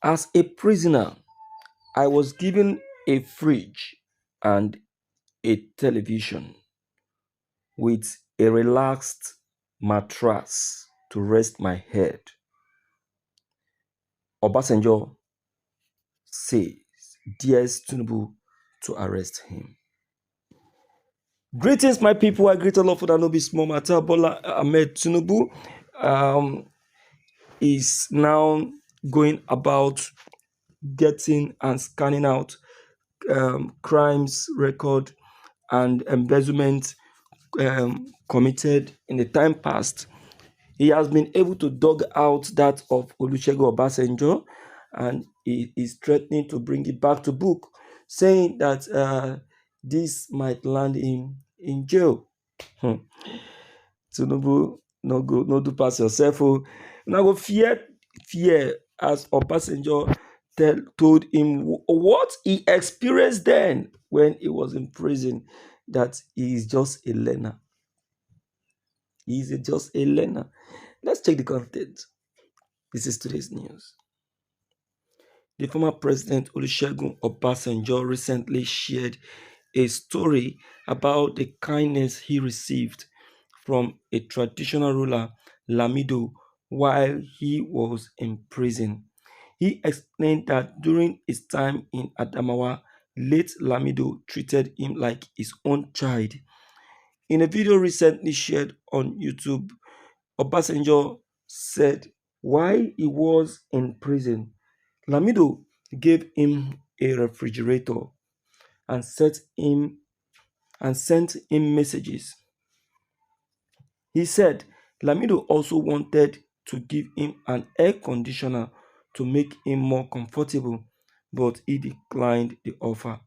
As a prisoner, I was given a fridge and a television with a relaxed mattress to rest my head. Obasanjo says dares Tinubu to arrest him. Greetings, my people. I greet all of you that know be small matter. Bola Ahmed Tinubu is now going about getting and scanning out crimes record and embezzlement committed in the time past. He has been able to dug out that of Olusegun Obasanjo, and he is threatening to bring it back to book, saying that this might land him in jail. Tinubu, no go, no do pass yourself. Oh. Now go fear as Obasanjo told him what he experienced then when he was in prison, that he is just a learner. He is just a learner. Let's check the content. This is today's news. The former president Olusegun Obasanjo recently shared a story about the kindness he received from a traditional ruler, Lamido, while he was in prison. He explained that during his time in Adamawa, late Lamido treated him like his own child. In a video recently shared on YouTube, Obasanjo said while he was in prison, Lamido gave him a refrigerator and sent him messages. He said Lamido also wanted to give him an air conditioner to make him more comfortable, but he declined the offer.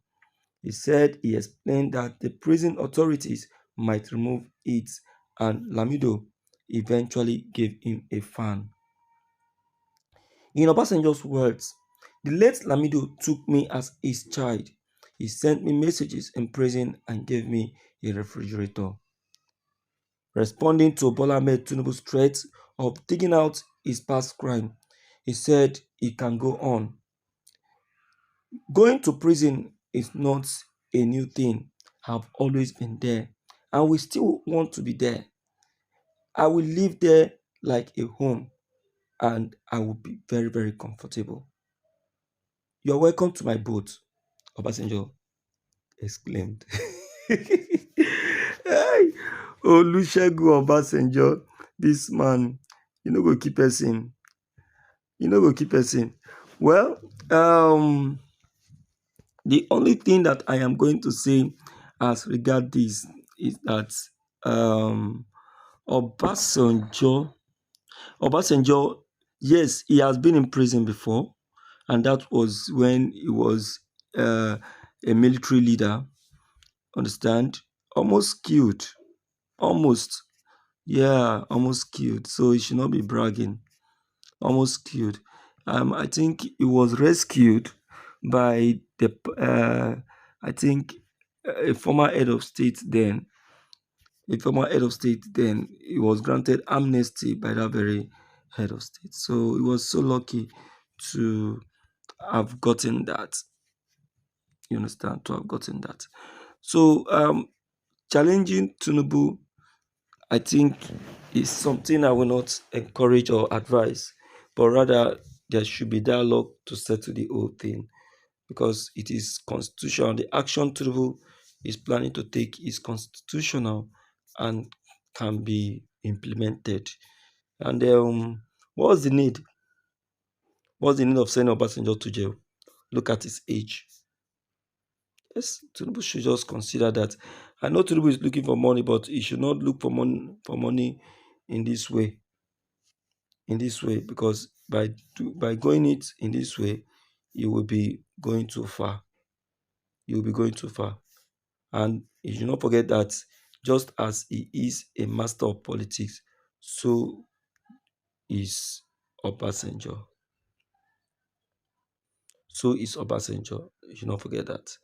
He said he explained that the prison authorities might remove it, and Lamido eventually gave him a fan. In Obasanjo's words, the late Lamido took me as his child. He sent me messages in prison and gave me a refrigerator. Responding to Bola Ahmed Tinubu's threat of digging out his past crime, he said he can go on. Going to prison is not a new thing. I've always been there and we still want to be there. I will live there like a home and I will be very, very comfortable. You're welcome to my boat, Obasanjo exclaimed. Hey, Olusegun Obasanjo, this man, you know go keep person. You know go keep person. Well, the only thing that I am going to say as regard this is that um, Obasanjo, Obasanjo, yes, he has been in prison before, and that was when he was a military leader. Understand? Almost killed. Almost. Yeah, almost killed. So he should not be bragging. Almost killed. I think he was rescued by I think a former head of state then. A former head of state then. He was granted amnesty by that very head of state. So he was so lucky to have gotten that. You understand? To have gotten that. So challenging Tinubu, I think, is something I will not encourage or advise, but rather there should be dialogue to settle the whole thing because it is constitutional. The action Tinubu is planning to take is constitutional and can be implemented. And what's the need? What's the need of sending Obasanjo to jail? Look at his age. Yes, Tinubu should just consider that. I know Tinubu is looking for money, but he should not look for money in this way. In this way, because by going it in this way, you will be going too far. You will be going too far. And you should not forget that just as he is a master of politics, so is Obasanjo. So is Obasanjo. You should not forget that.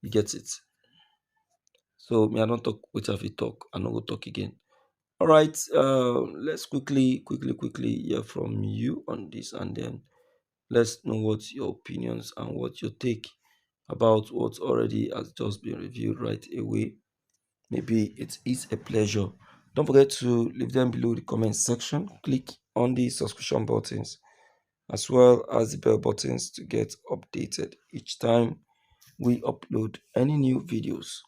You get it. So me, I don't talk which have you talk. I not go talk again. All right, let's quickly hear from you on this, and then Let's know what your opinions and what your take about what already has just been reviewed right away. Maybe it is a pleasure. Don't forget to leave them below the comment section. Click on the subscription buttons as well as the bell buttons to get updated each time we upload any new videos.